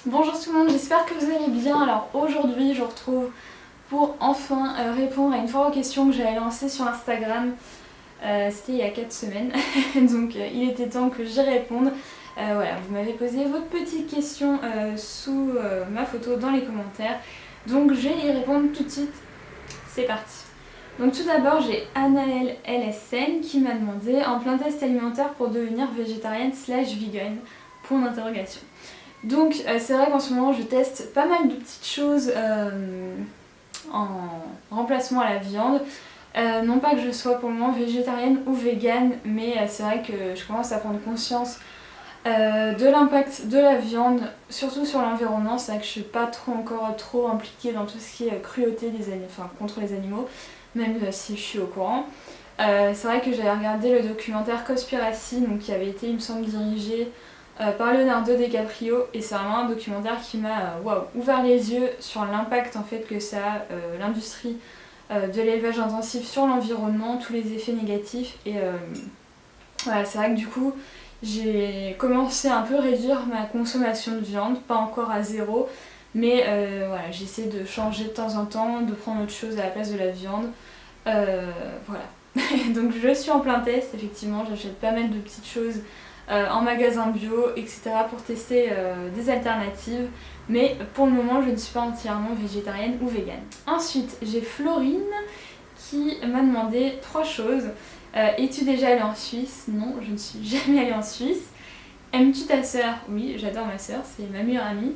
Bonjour tout le monde, j'espère que vous allez bien. Alors aujourd'hui je vous retrouve pour enfin répondre à une fois aux questions que j'avais lancées sur Instagram. C'était il y a 4 semaines, donc il était temps que j'y réponde. Voilà, vous m'avez posé votre petite question sous ma photo dans les commentaires. Donc je vais y répondre tout de suite. C'est parti. Donc tout d'abord j'ai Anaël LSN qui m'a demandé un plein test alimentaire pour devenir végétarienne/vegan. Point d'interrogation. Donc c'est vrai qu'en ce moment je teste pas mal de petites choses en remplacement à la viande. Non pas que je sois pour le moment végétarienne ou végane, mais c'est vrai que je commence à prendre conscience de l'impact de la viande, surtout sur l'environnement. C'est vrai que je suis pas encore trop impliquée dans tout ce qui est cruauté des animaux, enfin contre les animaux, même si je suis au courant. C'est vrai que j'avais regardé le documentaire Cowspiracy, donc qui avait été, il me semble, dirigé par Leonardo DiCaprio, et c'est vraiment un documentaire qui m'a ouvert les yeux sur l'impact en fait que ça a l'industrie de l'élevage intensif sur l'environnement, tous les effets négatifs. Et voilà, c'est vrai que du coup j'ai commencé à un peu réduire ma consommation de viande, pas encore à zéro, mais voilà, j'essaie de changer de temps en temps, de prendre autre chose à la place de la viande. Voilà. Donc je suis en plein test, effectivement, j'achète pas mal de petites choses en magasin bio, etc. pour tester des alternatives. Mais pour le moment, je ne suis pas entièrement végétarienne ou végane. Ensuite, j'ai Florine qui m'a demandé 3 choses. Es-tu déjà allée en Suisse? Non, je ne suis jamais allée en Suisse. Aimes-tu ta sœur? Oui, j'adore ma sœur, c'est ma meilleure amie.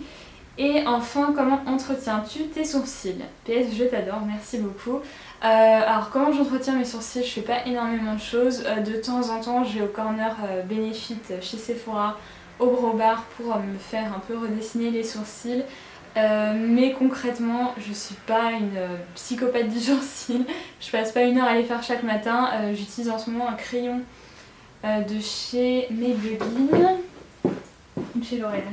Et enfin, comment entretiens-tu tes sourcils? PS, je t'adore, merci beaucoup. Alors, comment j'entretiens mes sourcils? Je fais pas énormément de choses. De temps en temps, je vais au corner Benefit chez Sephora, au Brow Bar, pour me faire un peu redessiner les sourcils. Mais concrètement, je suis pas une psychopathe du sourcil. Je passe pas 1 heure à les faire chaque matin. J'utilise en ce moment un crayon de chez Maybelline, chez L'Oréal.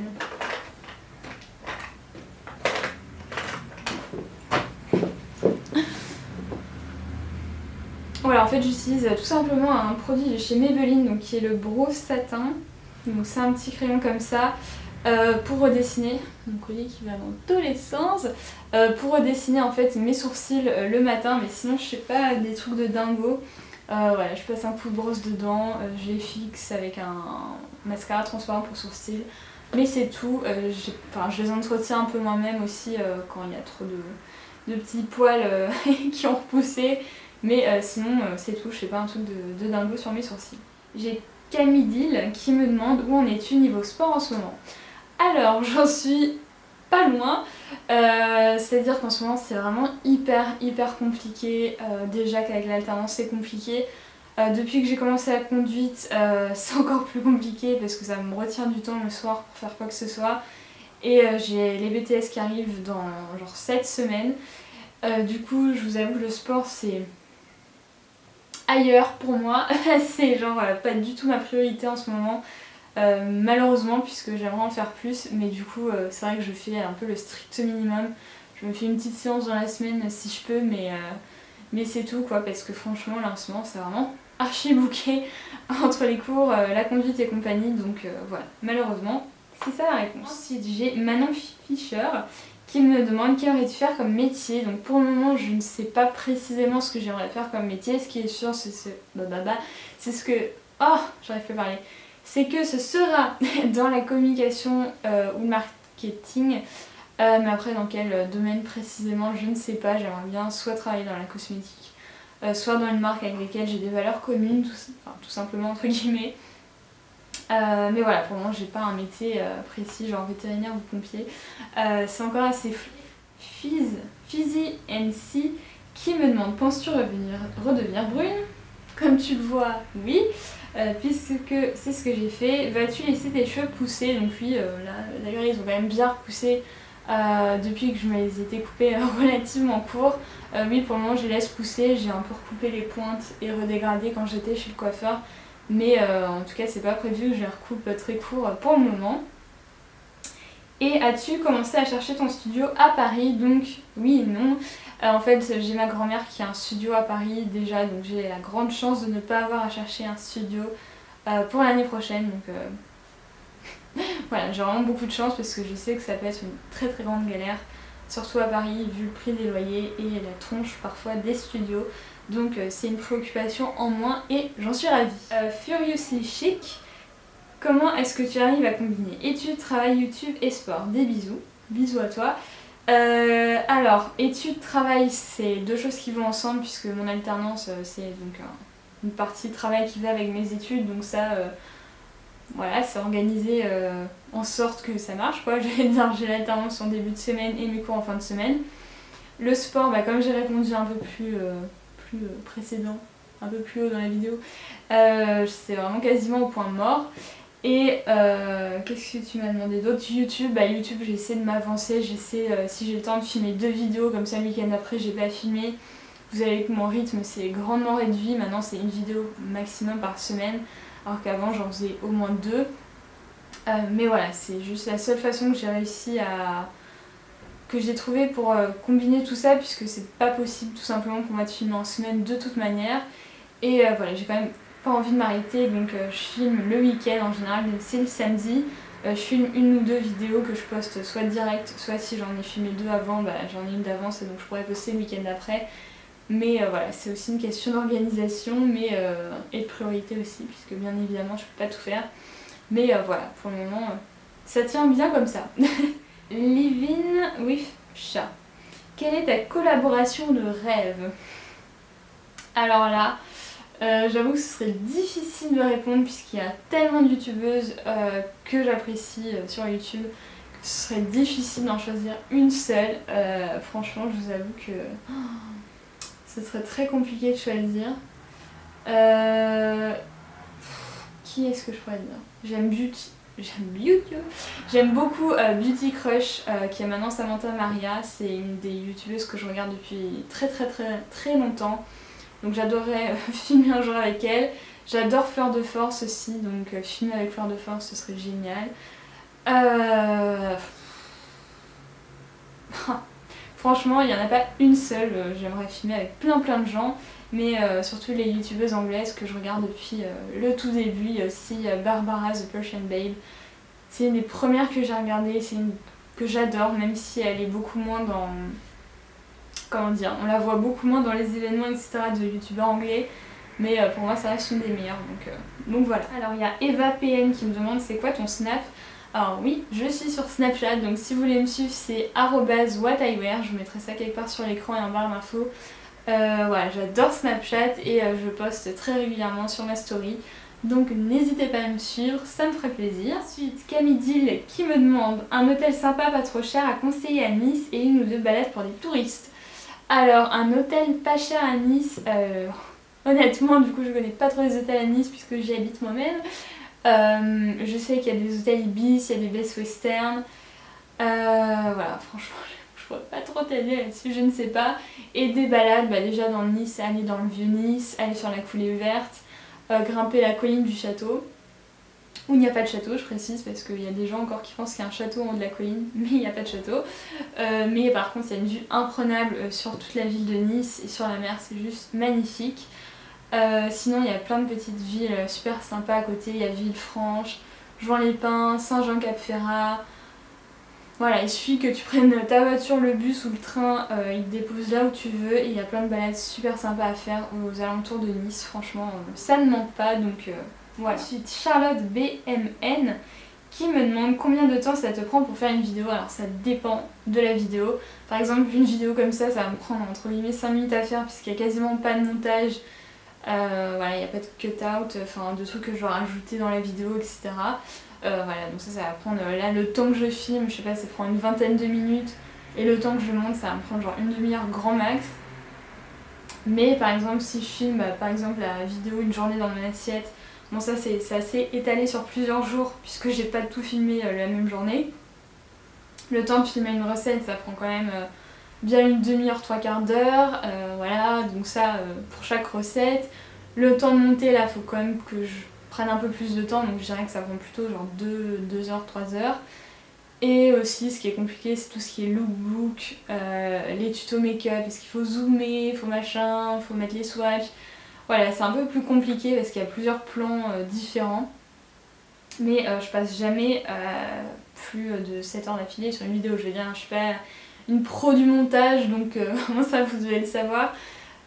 Voilà, en fait j'utilise tout simplement un produit de chez Maybelline, donc qui est le Brow Satin. Donc c'est un petit crayon comme ça pour redessiner, mon collier qui va dans tous les sens, pour redessiner en fait mes sourcils le matin, mais sinon je fais pas des trucs de dingo. Voilà, je passe un coup de brosse dedans, je les fixe avec un mascara transparent pour sourcils, mais c'est tout. Je les entretiens un peu moi-même aussi quand il y a trop de petits poils qui ont repoussé. Mais sinon c'est tout, je fais pas un truc de dingo sur mes sourcils. J'ai Camille qui me demande où en es-tu niveau sport en ce moment. Alors j'en suis pas loin, c'est-à-dire qu'en ce moment c'est vraiment hyper compliqué. Déjà qu'avec l'alternance c'est compliqué. Depuis que j'ai commencé la conduite c'est encore plus compliqué parce que ça me retient du temps le soir pour faire quoi que ce soit. Et j'ai les BTS qui arrivent dans genre 7 semaines. Du coup je vous avoue le sport c'est ailleurs pour moi, c'est genre pas du tout ma priorité en ce moment, malheureusement, puisque j'aimerais en faire plus, mais du coup c'est vrai que je fais un peu le strict minimum. Je me fais une petite séance dans la semaine si je peux, mais c'est tout quoi, parce que franchement là en ce moment c'est vraiment archi bouqué entre les cours, la conduite et compagnie, donc voilà, malheureusement c'est ça la réponse. Ensuite j'ai Manon Fischer qui me demande qu'aimerais-tu faire comme métier. Donc pour le moment je ne sais pas précisément ce que j'aimerais faire comme métier. Ce qui est sûr c'est ce que... Oh, j'arrive pas à parler. C'est que ce sera dans la communication ou le marketing. Mais après dans quel domaine précisément je ne sais pas. J'aimerais bien soit travailler dans la cosmétique, soit dans une marque avec laquelle j'ai des valeurs communes, tout simplement entre guillemets. Mais voilà, pour le moment j'ai pas un métier précis, genre vétérinaire ou pompier. C'est encore assez Fizzy NC qui me demande penses-tu redevenir brune? Comme tu le vois, oui, puisque c'est ce que j'ai fait. Vas-tu laisser tes cheveux pousser? Donc oui, là d'ailleurs ils ont quand même bien repoussé depuis que je me les étais coupés relativement courts. Oui, pour le moment je les laisse pousser, j'ai un peu recoupé les pointes et redégradé quand j'étais chez le coiffeur. Mais en tout cas c'est pas prévu que je les recoupe très court pour le moment. Et as-tu commencé à chercher ton studio à Paris? Donc oui et non. En fait j'ai ma grand-mère qui a un studio à Paris déjà, donc j'ai la grande chance de ne pas avoir à chercher un studio pour l'année prochaine. Donc Voilà, j'ai vraiment beaucoup de chance parce que je sais que ça peut être une très très grande galère, surtout à Paris vu le prix des loyers et la tronche parfois des studios. Donc c'est une préoccupation en moins et j'en suis ravie. Furiously Chic, comment est-ce que tu arrives à combiner études, travail, YouTube et sport? Des bisous, bisous à toi. Alors, études, travail, c'est deux choses qui vont ensemble puisque mon alternance c'est donc une partie travail qui va avec mes études, donc ça voilà, c'est organisé en sorte que ça marche quoi. J'allais dire, j'ai l'alternance en début de semaine et mes cours en fin de semaine. Le sport, comme j'ai répondu un peu plus précédent, un peu plus haut dans la vidéo, c'est vraiment quasiment au point mort. Et qu'est-ce que tu m'as demandé d'autre? YouTube, YouTube j'essaie de m'avancer, j'essaie si j'ai le temps de filmer 2 vidéos, comme ça le week-end après j'ai pas filmé. Vous savez que mon rythme c'est grandement réduit, maintenant c'est une vidéo maximum par semaine, alors qu'avant j'en faisais au moins 2. Mais voilà, c'est juste la seule façon que j'ai réussi à... que j'ai trouvé pour combiner tout ça, puisque c'est pas possible tout simplement pour moi de filmer en semaine de toute manière. Et voilà, j'ai quand même pas envie de m'arrêter, donc je filme le week-end en général, c'est le samedi. Je filme 1 ou 2 vidéos que je poste soit direct, soit si j'en ai filmé 2 avant, j'en ai une d'avance et donc je pourrais poster le week-end d'après. Mais voilà, c'est aussi une question d'organisation et de priorité aussi, puisque bien évidemment je peux pas tout faire. Mais voilà, pour le moment, ça tient bien comme ça. Living with Chat. Quelle est ta collaboration de rêve? Alors là, j'avoue que ce serait difficile de répondre puisqu'il y a tellement de youtubeuses que j'apprécie sur YouTube que ce serait difficile d'en choisir une seule. Franchement, je vous avoue que ce serait très compliqué de choisir. Qui est-ce que je pourrais dire? J'aime beaucoup Beauty Crush qui est maintenant Samantha Maria. C'est une des youtubeuses que je regarde depuis très très très très longtemps. Donc j'adorerais filmer un jour avec elle. J'adore Fleur de Force aussi, donc filmer avec Fleur de Force ce serait génial. Franchement, il n'y en a pas une seule. J'aimerais filmer avec plein de gens, mais surtout les youtubeuses anglaises que je regarde depuis le tout début. Il y a aussi Barbara the Persian Babe. C'est une des premières que j'ai regardées, c'est une que j'adore, même si elle est beaucoup moins dans... Comment dire, on la voit beaucoup moins dans les événements etc. de youtubeurs anglais, mais pour moi ça reste une des meilleures, donc voilà. Alors il y a Eva PN qui me demande c'est quoi ton snap? Alors oui, je suis sur Snapchat, donc si vous voulez me suivre c'est @whatiwear, je vous mettrai ça quelque part sur l'écran et en barre d'infos. Voilà, j'adore Snapchat et je poste très régulièrement sur ma story. Donc n'hésitez pas à me suivre, ça me ferait plaisir. Ensuite, Camille Dill qui me demande un hôtel sympa pas trop cher à conseiller à Nice et 1 ou 2 balades pour des touristes. Alors, un hôtel pas cher à Nice, honnêtement, du coup, je connais pas trop les hôtels à Nice puisque j'y habite moi-même. Je sais qu'il y a des hôtels Ibis, il y a des Best Western. Voilà, franchement, je pourrais pas trop t'aider là-dessus, je ne sais pas. Et des balades, déjà dans Nice, aller dans le vieux Nice, aller sur la coulée verte, grimper la colline du château. Où il n'y a pas de château, je précise, parce qu'il y a des gens encore qui pensent qu'il y a un château en haut de la colline, mais il n'y a pas de château. Mais par contre, il y a une vue imprenable sur toute la ville de Nice et sur la mer, c'est juste magnifique. Sinon, il y a plein de petites villes super sympas à côté. Il y a Villefranche, Juan-les-Pins, Saint-Jean-Cap-Ferrat. Voilà, il suffit que tu prennes ta voiture, le bus ou le train, il te dépose là où tu veux. Et il y a plein de balades super sympas à faire aux alentours de Nice. Franchement, ça ne manque pas, donc... Voilà. Ensuite, Charlotte BMN qui me demande combien de temps ça te prend pour faire une vidéo. Alors ça dépend de la vidéo. Par exemple, une vidéo comme ça va me prendre entre guillemets 5 minutes à faire puisqu'il n'y a quasiment pas de montage. Voilà, il n'y a pas de cut-out, enfin de trucs que je dois rajouter dans la vidéo, etc. Voilà, donc ça va prendre, là le temps que je filme, je sais pas, ça prend une vingtaine de minutes. Et le temps que je monte, ça va me prendre genre une demi-heure grand max. Mais par exemple, si je filme par exemple la vidéo une journée dans mon assiette, bon ça c'est assez étalé sur plusieurs jours puisque j'ai pas tout filmé la même journée. Le temps de filmer une recette ça prend quand même bien une demi-heure, 3/4 d'heure, voilà, donc ça pour chaque recette. Le temps de monter là faut quand même que je prenne un peu plus de temps, donc je dirais que ça prend plutôt genre 2 heures, 3 heures. Et aussi ce qui est compliqué c'est tout ce qui est lookbook, les tutos make-up, parce qu'il faut zoomer, il faut machin, il faut mettre les swatchs. Voilà, c'est un peu plus compliqué parce qu'il y a plusieurs plans différents. mais je passe jamais plus de 7 heures d'affilée sur une vidéo. Je veux dire, je suis pas une pro du montage, donc comment ça vous devez le savoir.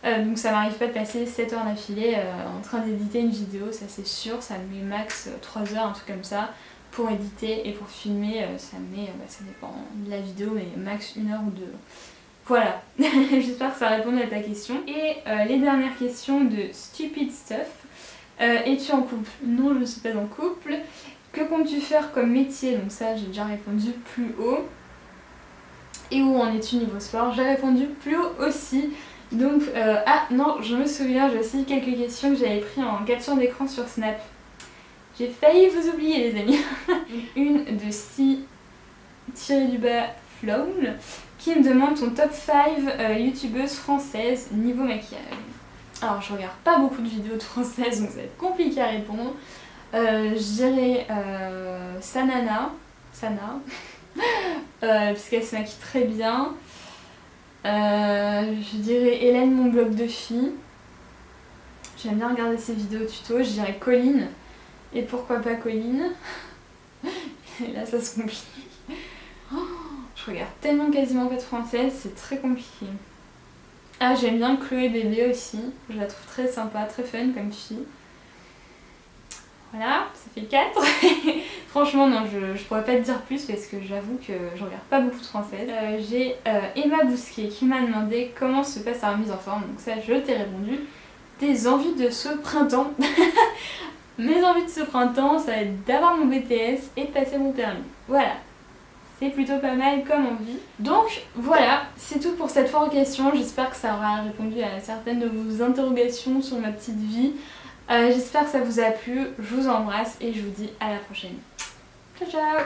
Donc ça m'arrive pas de passer 7 heures d'affilée en train d'éditer une vidéo, ça c'est sûr, ça me met max 3 heures, un truc comme ça, pour éditer, et pour filmer, ça me met, ça dépend de la vidéo, mais max 1 heure ou 2. Voilà, j'espère que ça a répondu à ta question. Et les dernières questions de Stupid Stuff. Es-tu en couple? Non, je ne suis pas en couple. Que comptes-tu faire comme métier? Donc ça, j'ai déjà répondu plus haut. Et où en es-tu niveau sport? J'ai répondu plus haut aussi. Donc, ah non, je me souviens, j'ai aussi quelques questions que j'avais prises en capture d'écran sur Snap. J'ai failli vous oublier, les amis. Une de si-flown qui me demande ton top 5 youtubeuses françaises niveau maquillage. Alors, je regarde pas beaucoup de vidéos de françaises, donc ça va être compliqué à répondre. Je dirais Sana, puisqu'elle se maquille très bien. Je dirais Hélène, mon blog de filles. J'aime bien regarder ses vidéos tuto. Je dirais Colline. Et pourquoi pas Colline? Et là, ça se complique. Oh, je regarde tellement quasiment pas de française, c'est très compliqué. Ah, j'aime bien Chloé Bébé aussi. Je la trouve très sympa, très fun comme fille. Voilà, ça fait 4. Franchement, non, je pourrais pas te dire plus parce que j'avoue que je regarde pas beaucoup de françaises. J'ai Emma Bousquet qui m'a demandé comment se passe la remise en forme. Donc ça, je t'ai répondu. Tes envies de ce printemps. Mes envies de ce printemps, ça va être d'avoir mon BTS et de passer mon permis. Voilà. C'est plutôt pas mal comme envie. Donc voilà, c'est tout pour cette fois en question. J'espère que ça aura répondu à certaines de vos interrogations sur ma petite vie. J'espère que ça vous a plu. Je vous embrasse et je vous dis à la prochaine. Ciao ciao.